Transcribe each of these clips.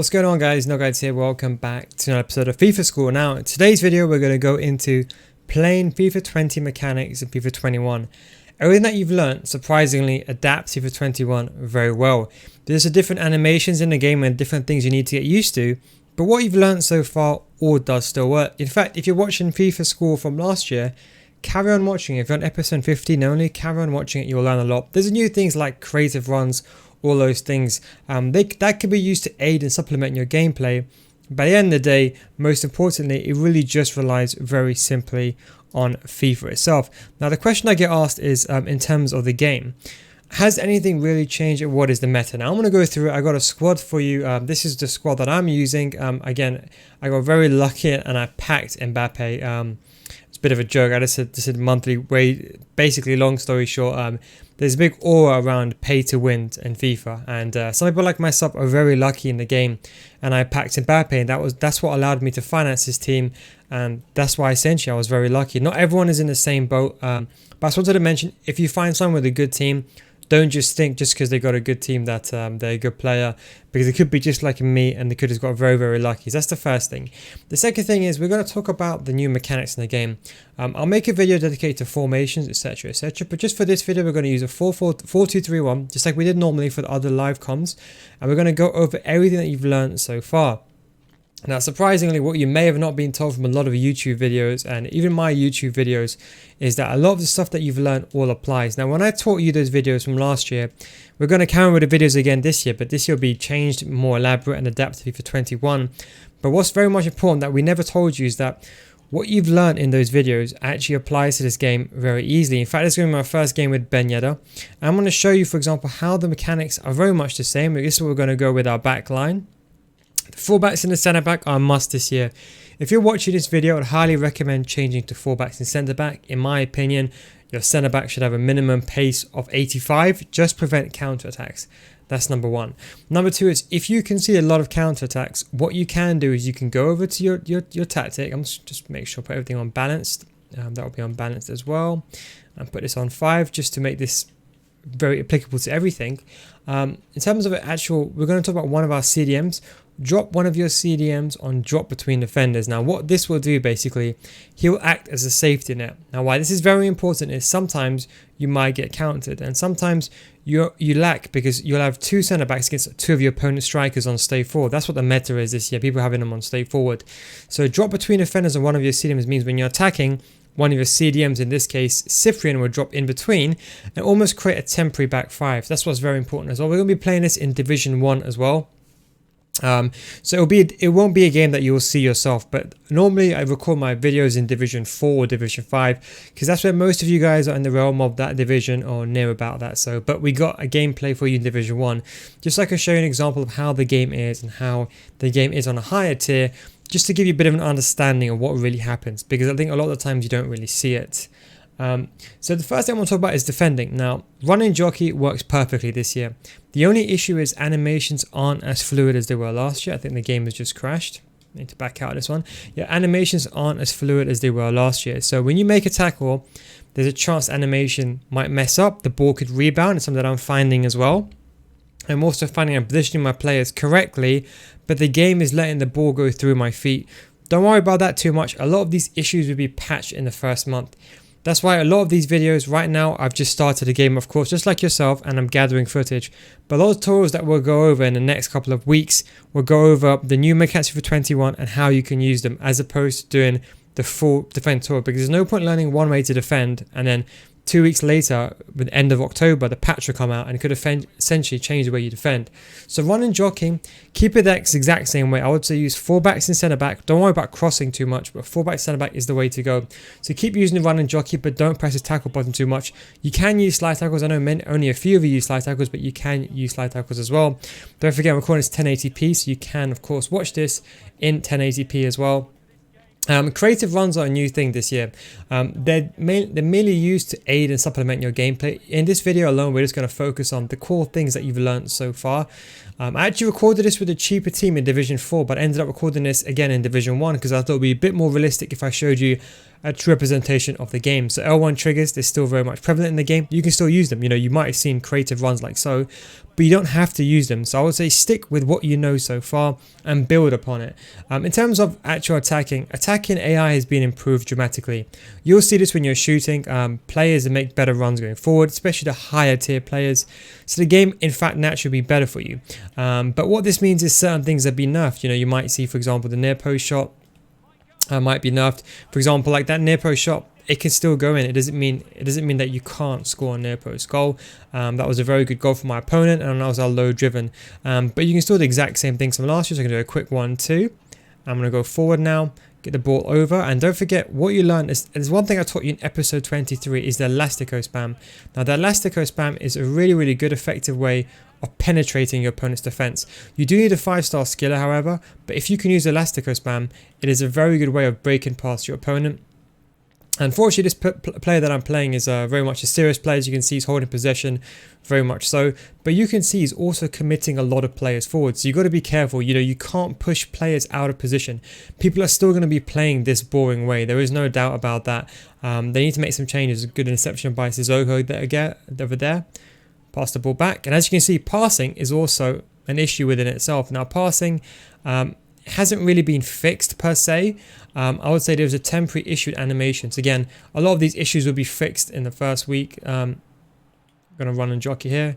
What's going on, guys? No Guides here. Welcome back to another episode of FIFA School. Now, in today's video, we're going to go into playing FIFA 20 mechanics and FIFA 21. Everything that you've learned, surprisingly, adapts FIFA 21 very well. There's different animations in the game and different things you need to get used to, but what you've learned so far all does still work. In fact, if you're watching FIFA School from last year, carry on watching it. If you're on episode 15 only, carry on watching it. You'll learn a lot. There's new things like creative runs, all those things. That can be used to aid and supplement your gameplay. By the end of the day, most importantly, it really just relies very simply on FIFA itself. Now, the question I get asked is in terms of the game, has anything really changed? What is the meta? Now, I'm going to go through it. I got a squad for you. This is the squad that I'm using. Again, I got very lucky and I packed Mbappe. It's a bit of a joke. I just said monthly wage. Basically, long story short, there's a big aura around pay to win in FIFA, and some people like myself are very lucky in the game. And I packed Mbappe, and that's what allowed me to finance this team, and that's why essentially I was very lucky. Not everyone is in the same boat, but I just wanted to mention, if you find someone with a good team, don't just think just because they got a good team that they're a good player, because it could be just like me and they could have got very, very lucky. So that's the first thing. The second thing is we're going to talk about the new mechanics in the game. I'll make a video dedicated to formations, etc, etc. But just for this video, we're going to use a 4-2-3-1, just like we did normally for the other live comms. And we're going to go over everything that you've learned so far. Now, surprisingly, what you may have not been told from a lot of YouTube videos and even my YouTube videos is that a lot of the stuff that you've learned all applies. Now, when I taught you those videos from last year, we're going to carry on with the videos again this year, but this year will be changed, more elaborate and adapted for 21. But what's very much important that we never told you is that what you've learned in those videos actually applies to this game very easily. In fact, this is going to be my first game with Ben Yedder. I'm going to show you, for example, how the mechanics are very much the same. This is what we're going to go with our back line. The fullbacks and the centre back are a must this year. If you're watching this video, I'd highly recommend changing to fullbacks and centre back. In my opinion, your centre back should have a minimum pace of 85, just prevent counter attacks. That's number one. Number two is, if you can see a lot of counter attacks, what you can do is you can go over to your tactic. I'm just make sure put everything on balanced. That will be on balanced as well, and put this on 5 just to make this very applicable to everything. In terms of we're going to talk about one of our CDMs. Drop one of your CDMs on drop between defenders. Now, what this will do, basically, he'll act as a safety net. Now, why this is very important is sometimes you might get countered, and sometimes you lack because you'll have two centre backs against two of your opponent's strikers on stay forward. That's what the meta is this year. People having them on stay forward. So drop between defenders on one of your CDMs means when you're attacking, one of your CDMs, in this case Cyprian, will drop in between and almost create a temporary back 5. That's what's very important as well. We're going to be playing this in Division 1 as well. So it won't be a game that you will see yourself, but normally I record my videos in Division 4 or Division 5 because that's where most of you guys are in the realm of that division or near about that. So, but we got a gameplay for you in Division 1, just so I can show you an example of how the game is and how the game is on a higher tier, just to give you a bit of an understanding of what really happens, because I think a lot of the times you don't really see it. So the first thing I want to talk about is defending. Now, running jockey works perfectly this year. The only issue is animations aren't as fluid as they were last year. I think the game has just crashed. I need to back out of this one. Yeah, animations aren't as fluid as they were last year. So when you make a tackle, there's a chance animation might mess up. The ball could rebound. It's something that I'm finding as well. I'm also finding I'm positioning my players correctly, but the game is letting the ball go through my feet. Don't worry about that too much. A lot of these issues will be patched in the first month. That's why a lot of these videos right now, I've just started a game, of course, just like yourself, and I'm gathering footage. But those tutorials that we'll go over in the next couple of weeks, we'll go over the new mechanics for 21 and how you can use them, as opposed to doing the full defend tutorial, because there's no point learning one way to defend and then 2 weeks later, with the end of October, the patch will come out and it could essentially change the way you defend. So running jockeying, keep it the exact same way. I would say use fullbacks and centre back. Don't worry about crossing too much, but fullback centre back is the way to go. So keep using the running jockey, but don't press the tackle button too much. You can use slide tackles. I know only a few of you use slide tackles, but you can use slide tackles as well. Don't forget, I'm recording this 1080p, so you can, of course, watch this in 1080p as well. Creative runs are a new thing this year. They're merely used to aid and supplement your gameplay. In this video alone, we're just going to focus on the core things that you've learned so far. I actually recorded this with a cheaper team in Division 4, but I ended up recording this again in Division 1 because I thought it would be a bit more realistic if I showed you a true representation of the game. So L1 triggers, they're still very much prevalent in the game. You can still use them. You know, you might have seen creative runs like so, but you don't have to use them. So I would say stick with what you know so far and build upon it. In terms of actual attacking AI has been improved dramatically. You'll see this when you're shooting. Players that make better runs going forward, especially the higher tier players. So the game, in fact, naturally be better for you. But what this means is certain things have been nerfed. You know, you might see, for example, the near post shot might be nerfed. For example, like that near post shot, it can still go in. It doesn't mean that you can't score a near post goal. That was a very good goal for my opponent, and that was our low driven. But you can still do the exact same things from last year. So I'm going to do a quick 1-2. I'm going to go forward now, get the ball over, and don't forget what you learned is there's one thing I taught you in episode 23 is the elastico spam. Now the elastico spam is a really good effective way of penetrating your opponent's defense. You do need a 5-star skiller, however, but if you can use elastico spam, it is a very good way of breaking past your opponent. Unfortunately, this player that I'm playing is very much a serious player. As you can see, he's holding possession, very much so. But you can see he's also committing a lot of players forward. So you've got to be careful. You know, you can't push players out of position. People are still going to be playing this boring way. There is no doubt about that. They need to make some changes. Good interception by Sissoko over there. Pass the ball back. And as you can see, passing is also an issue within itself. Now, passing hasn't really been fixed per se. I would say there was a temporary issue with animations. Again, a lot of these issues will be fixed in the first week. I'm going to run and jockey here.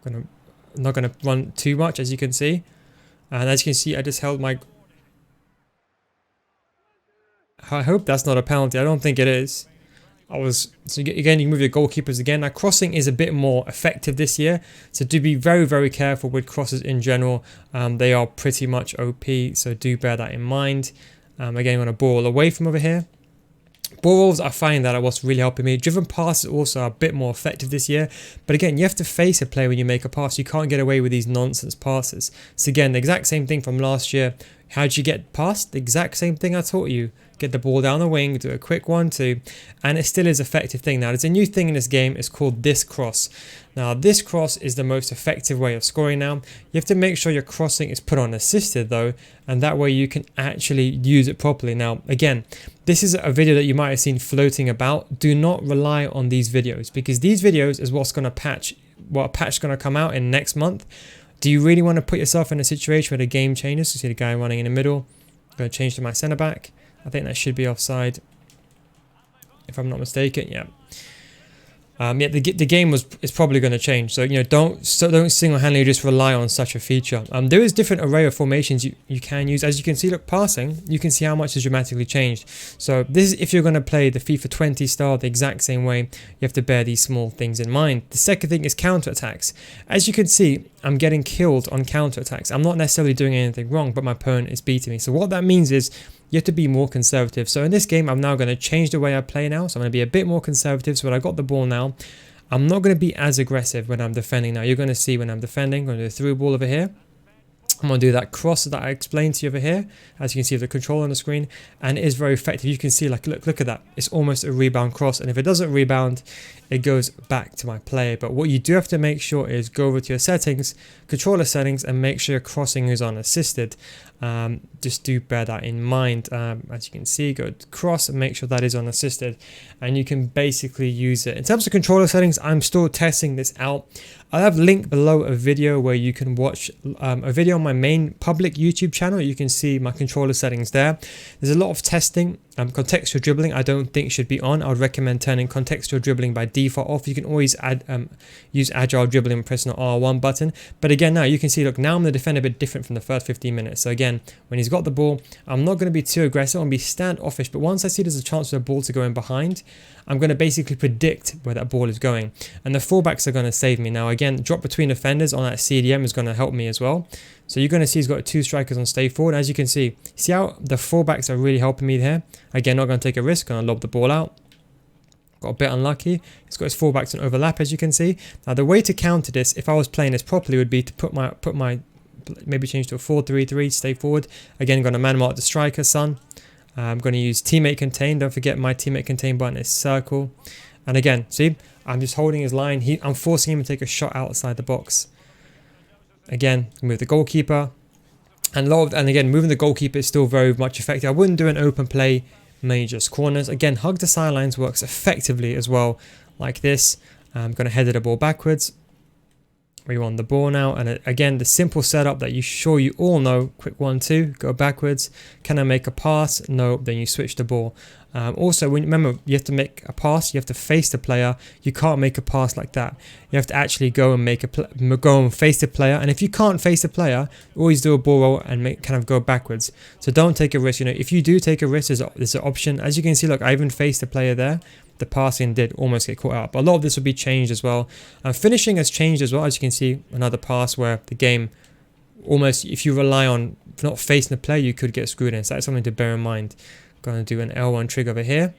I'm not going to run too much, as you can see. And as you can see, I just held my... I hope that's not a penalty. I don't think it is. So again, you can move your goalkeepers again. Now, crossing is a bit more effective this year, so do be very careful with crosses in general. They are pretty much OP, so do bear that in mind. Again, I'm going to ball away from over here. Ball rolls, I find that are what's really helping me. Driven passes also are a bit more effective this year, but again, you have to face a player when you make a pass. You can't get away with these nonsense passes. So again, the exact same thing from last year. How did you get past? The exact same thing I taught you. Get the ball down the wing, do a quick 1-2, and it still is an effective thing. Now, there's a new thing in this game. It's called this cross. Now, this cross is the most effective way of scoring now. You have to make sure your crossing is put on assisted, though, and that way you can actually use it properly. Now, again, this is a video that you might have seen floating about. Do not rely on these videos, because these videos is what's going to patch, what a patch is going to come out in next month. Do you really want to put yourself in a situation where the game changes? You see the guy running in the middle. I'm going to change to my centre back. I think that should be offside, if I'm not mistaken. Yeah. The game is probably going to change. So don't single-handedly just rely on such a feature. There is different array of formations you can use. As you can see, look, passing, you can see how much has dramatically changed. So this is if you're going to play the FIFA 20 style the exact same way. You have to bear these small things in mind. The second thing is counter-attacks. As you can see, I'm getting killed on counter-attacks. I'm not necessarily doing anything wrong, but my opponent is beating me. So what that means is you have to be more conservative. So in this game, I'm now going to change the way I play now. So I'm going to be a bit more conservative. So when I got the ball now, I'm not going to be as aggressive when I'm defending now. You're going to see when I'm defending, I'm going to do a through ball over here. I'm going to do that cross that I explained to you over here. As you can see, the control on the screen, and it is very effective. You can see, like, look at that. It's almost a rebound cross, and if it doesn't rebound, it goes back to my player. But what you do have to make sure is go over to your settings, controller settings, and make sure your crossing is on assisted. Just do bear that in mind. As you can see, go to cross and make sure that is on assisted, and you can basically use it. In terms of controller settings, I'm still testing this out. I'll have a link below a video where you can watch a video on my main public YouTube channel. You can see my controller settings there. There's a lot of testing. Contextual dribbling I don't think should be on. I would recommend turning contextual dribbling by default off. You can always use agile dribbling and pressing the R1 button. But again, now you can see, look, now I'm going to defend a bit different from the first 15 minutes. So again, when he's got the ball, I'm not going to be too aggressive. I'm going to be standoffish. But once I see there's a chance for the ball to go in behind, I'm going to basically predict where that ball is going. And the fullbacks are going to save me. Now again, drop between defenders on that CDM is going to help me as well. So you're going to see he's got 2 strikers on stay forward. As you can see how the fullbacks are really helping me here. Again, not going to take a risk. Going to lob the ball out. Got a bit unlucky. He's got his fullbacks on overlap, as you can see. Now the way to counter this, if I was playing this properly, would be to put my maybe change to a 4-3-3, stay forward. Again, going to man mark the striker, son. I'm going to use teammate contain. Don't forget my teammate contain button is circle. And again, see, I'm just holding his line. I'm forcing him to take a shot outside the box. Again, move the goalkeeper. And again, moving the goalkeeper is still very much effective. I wouldn't do an open play, mainly just corners. Again, hug the sidelines works effectively as well, like this. I'm going to header the ball backwards. We want the ball now, and again, the simple setup that you all know: quick 1-2, go backwards. Can I make a pass? No. Then you switch the ball. Also, remember, you have to make a pass. You have to face the player. You can't make a pass like that. You have to actually go and face the player. And if you can't face the player, always do a ball roll and kind of go backwards. So don't take a risk. If you do take a risk, there's an option. As you can see, look, I even faced the player there. The passing did almost get caught out, but a lot of this will be changed as well. Finishing has changed as well. As you can see, another pass where the game almost, if you rely on not facing the player, you could get screwed in. So that's something to bear in mind. Going to do an L1 trigger over here.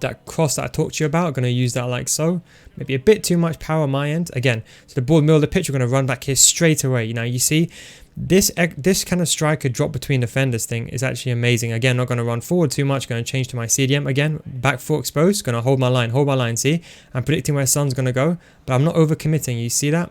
That cross that I talked to you about, I'm going to use that like so. Maybe a bit too much power on my end. Again, so the ball in the middle of the pitch, we're going to run back here straight away. You see, this kind of striker drop between defenders thing is actually amazing. Again, not going to run forward too much. Going to change to my CDM again. Back foot exposed. Going to hold my line. See, I'm predicting where Son's going to go, but I'm not overcommitting. You see that?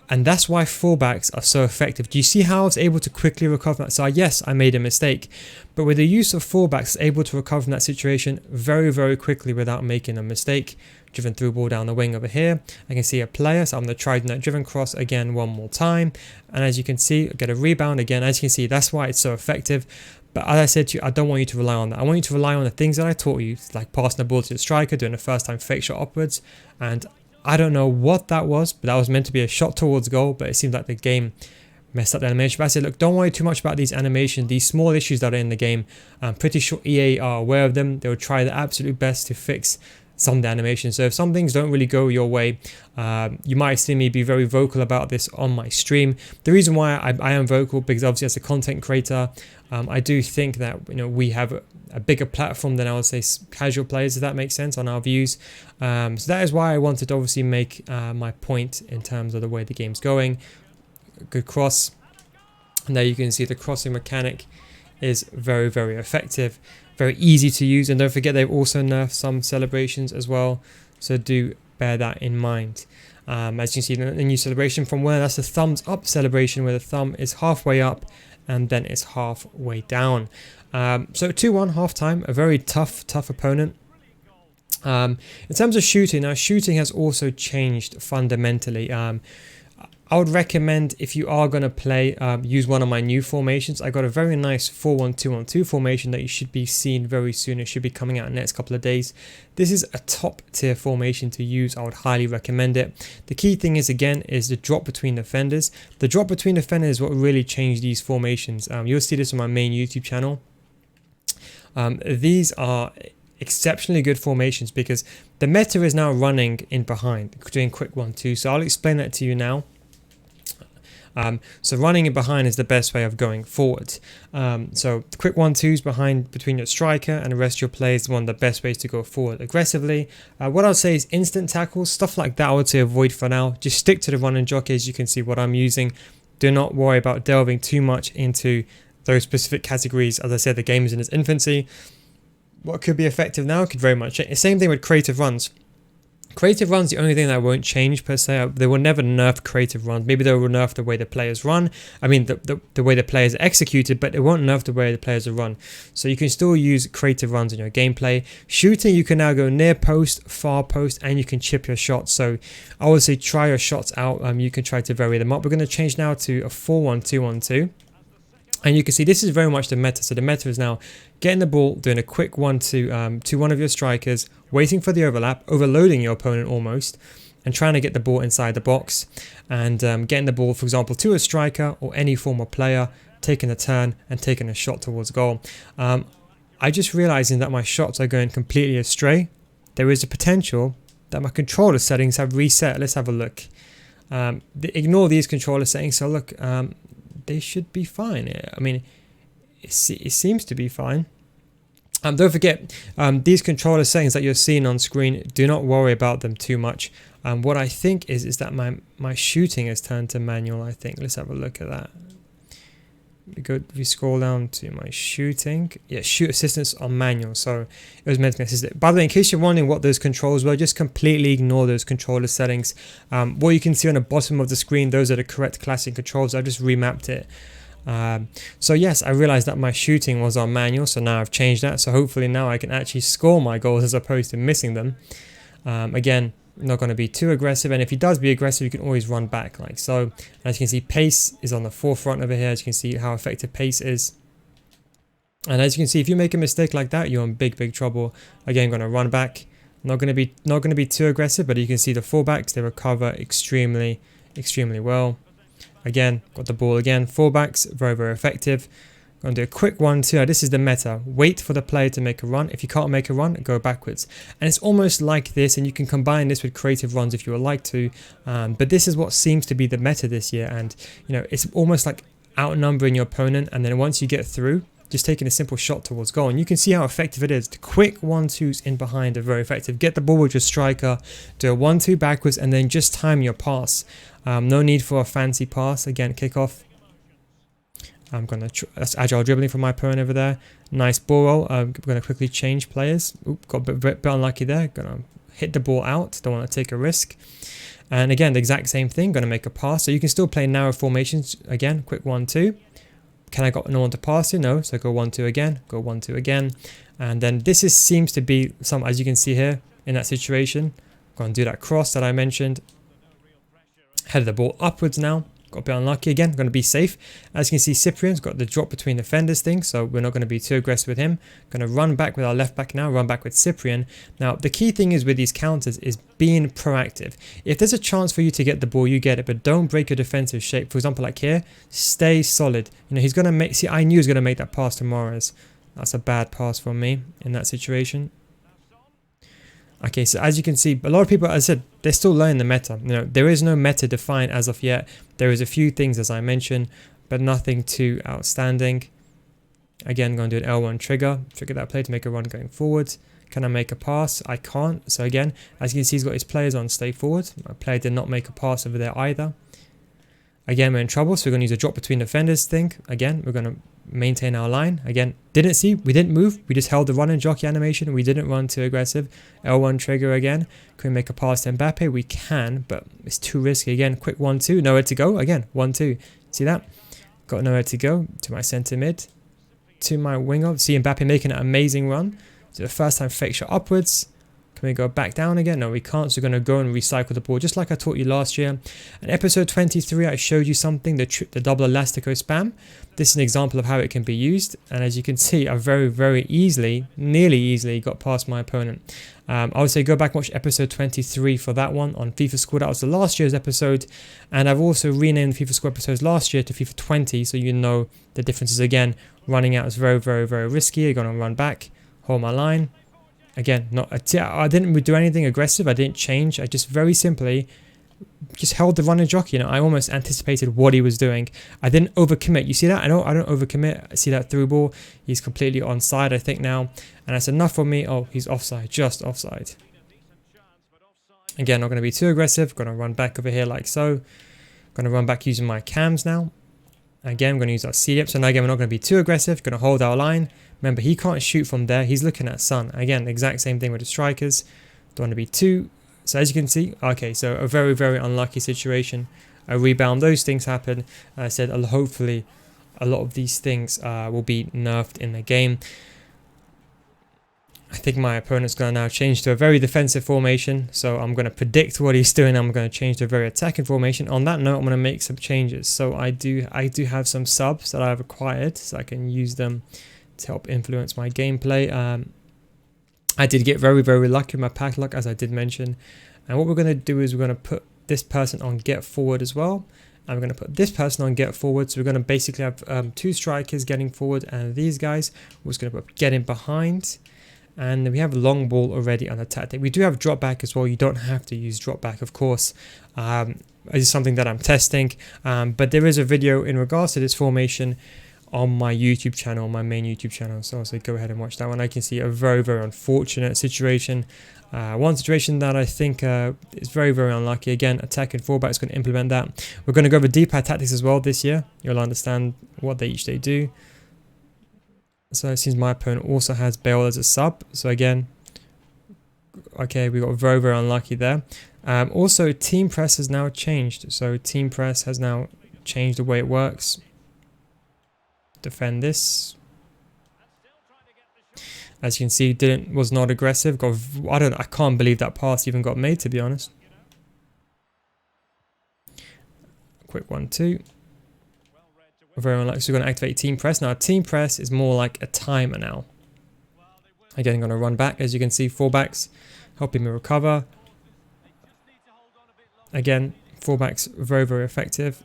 And that's why fullbacks are so effective. Do you see how I was able to quickly recover that side? Yes, I made a mistake. But with the use of fullbacks, able to recover from that situation very, very quickly without making a mistake. Driven through ball down the wing over here. I can see a player, so I'm going to try that driven cross again one more time. And as you can see, get a rebound again. As you can see, that's why it's so effective. But as I said to you, I don't want you to rely on that. I want you to rely on the things that I taught you, like passing the ball to the striker, doing a first time fake shot upwards. And I don't know what that was, but that was meant to be a shot towards goal, but it seems like the game messed up the animation. But I said, look, don't worry too much about these animations, these small issues that are in the game. I'm pretty sure EA are aware of them. They will try their absolute best to fix some of the animations. So if some things don't really go your way, you might see me be very vocal about this on my stream. The reason why I am vocal, because obviously as a content creator, I do think that we have a bigger platform than I would say casual players, if that makes sense, on our views. So that is why I wanted to obviously make my point in terms of the way the game's going. Good cross, and there you can see the crossing mechanic is very, very effective, very easy to use. And don't forget, they've also nerfed some celebrations as well, so do bear that in mind. As you can see, the new celebration from where that's the thumbs up celebration, where the thumb is halfway up and then it's halfway down. So 2-1 half time, a very tough opponent. In terms of shooting, now shooting has also changed fundamentally. I would recommend, if you are going to play, use one of my new formations. I got a very nice 4-1-2-1-2 formation that you should be seeing very soon. It should be coming out in the next couple of days. This is a top tier formation to use. I would highly recommend it. The key thing is, again, is the drop between defenders. The drop between defenders is what really changed these formations. You'll see this on my main YouTube channel. These are exceptionally good formations because the meta is now running in behind, doing quick 1-2. So I'll explain that to you now. So running in behind is the best way of going forward. So the quick 1-2s between your striker and the rest of your players is one of the best ways to go forward aggressively. What I would say is instant tackles, stuff like that I would say avoid for now. Just stick to the run and jockey. As you can see what I'm using. Do not worry about delving too much into those specific categories. As I said, the game is in its infancy. What could be effective now could very much change. Same thing with creative runs. Creative runs, the only thing that won't change per se. They will never nerf creative runs. Maybe they will nerf the way the players run. I mean, the way the players are executed, but it won't nerf the way the players are run. So you can still use creative runs in your gameplay. Shooting, you can now go near post, far post, and you can chip your shots. So I would say try your shots out. You can try to vary them up. We're going to change now to a 4-1-2-1-2. And you can see this is very much the meta. So the meta is now getting the ball, doing a quick 1-2 to one of your strikers, waiting for the overlap, overloading your opponent almost, and trying to get the ball inside the box. And getting the ball, for example, to a striker or any former player, taking a turn and taking a shot towards goal. I just realizing that my shots are going completely astray. There is a potential that my controller settings have reset. Let's have a look. Ignore these controller settings. So look, they should be fine. I mean, it seems to be fine. Don't forget, these controller settings that you're seeing on screen, do not worry about them too much. What I think is that my shooting has turned to manual, I think. Let's have a look at that. we scroll down to my shooting. Yeah, shoot assistance on manual. So it was meant to be assisted. By the way, in case you're wondering what those controls were, just completely ignore those controller settings. What you can see on the bottom of the screen, those are the correct classic controls. I've just remapped it. So yes, I realized that my shooting was on manual, so now I've changed that. So hopefully now I can actually score my goals as opposed to missing them. Again, not going to be too aggressive, and if he does be aggressive, you can always run back like so. As you can see, pace is on the forefront over here. As you can see how effective pace is. And as you can see, if you make a mistake like that, you're in big trouble. Again, I'm going to run back. Not going to be too aggressive, but you can see the fullbacks, they recover extremely well. Again, got the ball again. Fullbacks, very effective. Going to do a quick 1-2. This is the meta. Wait for the player to make a run. If you can't make a run, go backwards. And it's almost like this, and you can combine this with creative runs if you would like to. But this is what seems to be the meta this year. And, you know, it's almost like outnumbering your opponent. And then once you get through, just taking a simple shot towards goal. And you can see how effective it is. The quick 1-2s in behind are very effective. Get the ball with your striker, do a 1-2 backwards, and then just time your pass. No need for a fancy pass. Again, kick off. I'm going to that's agile dribbling from my opponent over there. Nice ball roll. I'm going to quickly change players. Oop, got a bit unlucky there. Going to hit the ball out. Don't want to take a risk. And again, the exact same thing. Going to make a pass. So you can still play narrow formations. Again, quick 1-2. Can I got no one to pass to? No. So go 1-2 again. Go 1-2 again. And then this seems to be some, as you can see here in that situation. Going to do that cross that I mentioned. Headed the ball upwards now. Got a bit unlucky again. Going to be safe. As you can see, Cyprian's got the drop between the fenders thing, so we're not going to be too aggressive with him. Going to run back with our left back now. Run back with Cyprian. Now, the key thing is with these counters is being proactive. If there's a chance for you to get the ball, you get it, but don't break your defensive shape. For example, like here, stay solid. You know, he's going to make... See, I knew he was going to make that pass to Morris. That's a bad pass from me in that situation. Okay, so as you can see, a lot of people, as I said, they're still learning the meta. You know, there is no meta defined as of yet. There is a few things, as I mentioned, but nothing too outstanding. Again, I'm going to do an L1 trigger that play to make a run going forward. Can I make a pass? I can't. So again, as you can see, he's got his players on stay forward. My player did not make a pass over there either. Again, we're in trouble, so we're going to use a drop between defenders thing. Again, we're going to maintain our line. Again, we didn't move. We just held the run and jockey animation. We didn't run too aggressive. L1 trigger again. Can we make a pass to Mbappe? We can, but it's too risky. Again, quick 1-2. Nowhere to go. Again, 1-2. See that? Got nowhere to go. To my centre mid. To my winger. See Mbappe making an amazing run. So the first time fake shot upwards. Can we go back down again? No, we can't. So we're going to go and recycle the ball, just like I taught you last year. In episode 23, I showed you something, the double elastico spam. This is an example of how it can be used. And as you can see, I very easily, nearly easily got past my opponent. I would say go back and watch episode 23 for that one on FIFA SCHOOL. That was the last year's episode. And I've also renamed the FIFA SCHOOL episodes last year to FIFA 20, so you know the differences again. Running out is very risky. You're going to run back, hold my line. Again, I didn't do anything aggressive. I didn't change. I just very simply just held the run and jockey. You know, I almost anticipated what he was doing. I didn't overcommit. You see that? I don't overcommit. I see that through ball. He's completely onside, I think now. And that's enough for me. Oh, he's offside. Just offside. Again, not going to be too aggressive. Going to run back over here like so. Going to run back using my cams now. Again, I'm going to use our CDF. So now again, we're not going to be too aggressive. Going to hold our line. Remember, he can't shoot from there. He's looking at Sun. Again, the exact same thing with the strikers. Don't want to be too... So as you can see, okay, so a very unlucky situation. A rebound, those things happen. I said hopefully a lot of these things will be nerfed in the game. I think my opponent's going to now change to a very defensive formation. So I'm going to predict what he's doing. I'm going to change to a very attacking formation. On that note, I'm going to make some changes. So I do have some subs that I've acquired, so I can use them to help influence my gameplay. I did get very lucky with my pack luck, as I did mention. And what we're going to do is we're going to put this person on get forward as well. And we're going to put this person on get forward. So we're going to basically have two strikers getting forward, and these guys we're just going to put getting behind. And we have long ball already on the tactic. We do have drop back as well. You don't have to use drop back, of course. This is something that I'm testing. But there is a video in regards to this formation on my YouTube channel, my main YouTube channel. So also go ahead and watch that one. I can see a very, very unfortunate situation. One situation that I think is very, very unlucky. Again, attacking fullback is going to implement that. We're going to go over D-pad tactics as well this year. You'll understand what they do. So it seems my opponent also has Bale as a sub. So again, okay, we got very, very unlucky there. Also, team press has now changed. So team press has now changed the way it works. Defend this. As you can see, was not aggressive. I can't believe that pass even got made, to be honest. Quick 1-2. Very unlikely. So we're going to activate team press. Now, team press is more like a timer now. Again, I'm going to run back. As you can see, fullbacks helping me recover. Again, fullbacks very, very effective.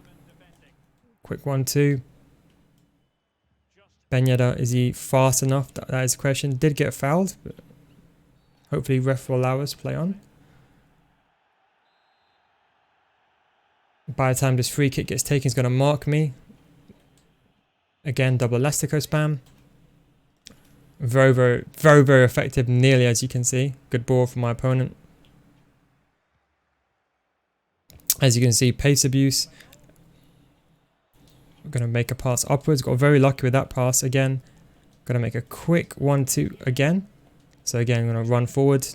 Quick 1-2. Ben Yedder, is he fast enough? That is the question. Did get fouled, but hopefully ref will allow us to play on. By the time this free kick gets taken, he's going to mark me. Again, double elastico spam. Very, very, very, very effective, nearly as you can see. Good ball from my opponent. As you can see, pace abuse. We're going to make a pass upwards. Got very lucky with that pass again. Going to make a quick 1-2 again. So again, I'm going to run forward.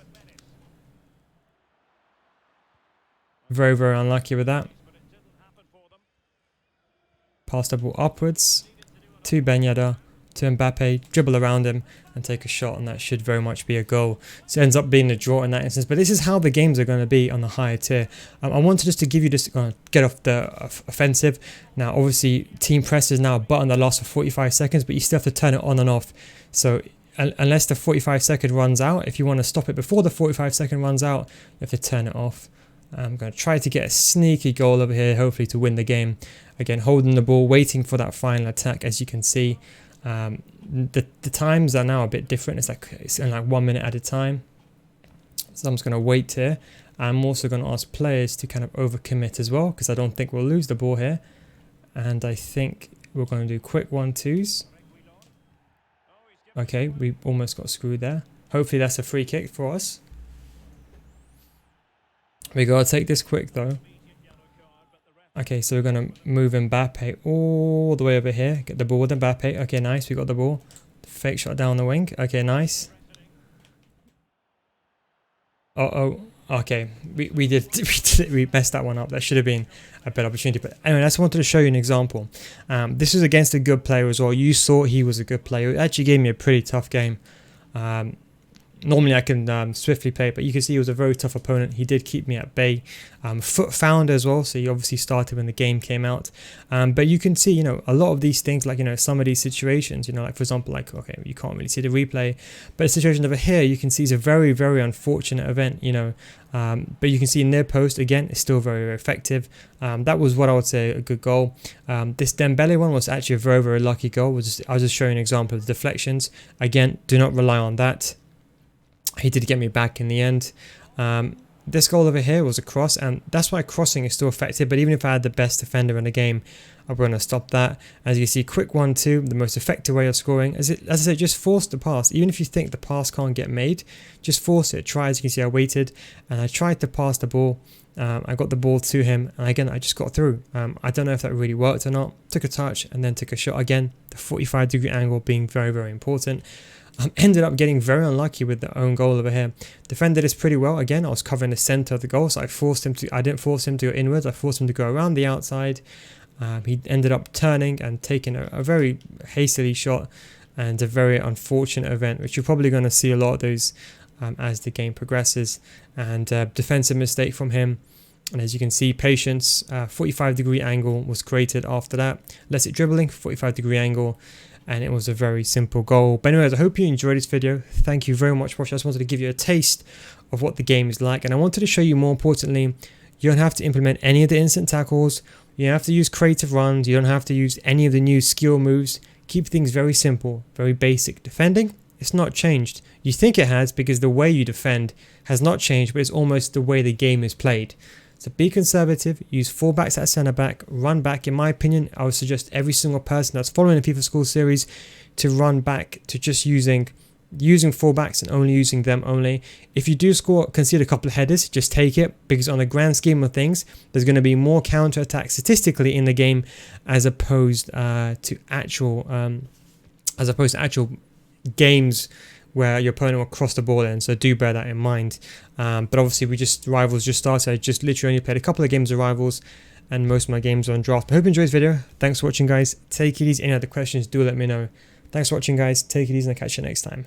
Very, very unlucky with that. Pass the ball upwards to Ben Yedder, to Mbappe, dribble around him and take a shot, and that should very much be a goal. So it ends up being a draw in that instance, but this is how the games are going to be on the higher tier. I wanted just to give you this, get off the offensive. Now obviously team press is now a button that lasts for 45 seconds, but you still have to turn it on and off. So unless the 45-second runs out, if you want to stop it before the 45-second runs out, you have to turn it off. I'm going to try to get a sneaky goal over here, hopefully to win the game. Again, holding the ball, waiting for that final attack, as you can see. The times are now a bit different. It's in like 1 minute at a time. So I'm just going to wait here. I'm also going to ask players to kind of overcommit as well, because I don't think we'll lose the ball here. And I think we're going to do quick 1-2s. Okay, we almost got screwed there. Hopefully that's a free kick for us. We got to take this quick though. Okay, so we're going to move Mbappe all the way over here. Get the ball with Mbappe. Okay, nice. We got the ball. Fake shot down the wing. Okay, nice. Okay. We messed that one up. That should have been a better opportunity. But anyway, I just wanted to show you an example. This was against a good player as well. You saw he was a good player. It actually gave me a pretty tough game. Normally I can swiftly play, but you can see he was a very tough opponent. He did keep me at bay. Foot founder as well, so he obviously started when the game came out. But you can see, you know, a lot of these things, like, you know, some of these situations, you know, like for example, like, okay, you can't really see the replay, but the situation over here, you can see is a very, very unfortunate event, you know. But you can see near post, again, it's still very, very effective. That was what I would say a good goal. This Dembele one was actually a very, very lucky goal. I was just showing an example of the deflections. Again, do not rely on that. He did get me back in the end. This goal over here was a cross, and that's why crossing is still effective. But even if I had the best defender in the game, I'm going to stop that. As you see, quick 1-2, the most effective way of scoring. As I said, just force the pass. Even if you think the pass can't get made, just force it. Try. As you can see, I waited and I tried to pass the ball. I got the ball to him, and again, I just got through. I don't know if that really worked or not. Took a touch and then took a shot. Again, the 45-degree angle being very, very important. Ended up getting very unlucky with the own goal over here. Defended this pretty well. Again, I was covering the center of the goal, so I didn't force him to go inwards. I forced him to go around the outside. He ended up turning and taking a very hastily shot, and a very unfortunate event, which you're probably going to see a lot of those as the game progresses. And defensive mistake from him. And as you can see, patience, 45-degree angle was created after that. Lets it dribbling, 45-degree angle. And it was a very simple goal. But anyways, I hope you enjoyed this video. Thank you very much for watching. I just wanted to give you a taste of what the game is like. And I wanted to show you, more importantly, you don't have to implement any of the instant tackles. You don't have to use creative runs. You don't have to use any of the new skill moves. Keep things very simple, very basic. Defending, it's not changed. You think it has because the way you defend has not changed, but it's almost the way the game is played. So be conservative, use fullbacks at centre back, run back. In my opinion, I would suggest every single person that's following the FIFA School series to run back to just using fullbacks and only using them only. If you do concede a couple of headers, just take it, because on the grand scheme of things, there's going to be more counter attack statistically in the game as opposed to actual games where your opponent will cross the ball in. So do bear that in mind. But obviously Rivals just started. I just literally only played a couple of games of Rivals, and most of my games are on draft. I hope you enjoyed this video. Thanks for watching, guys. Take it easy. Any other questions, do let me know. Thanks for watching, guys. Take it easy, and I'll catch you next time.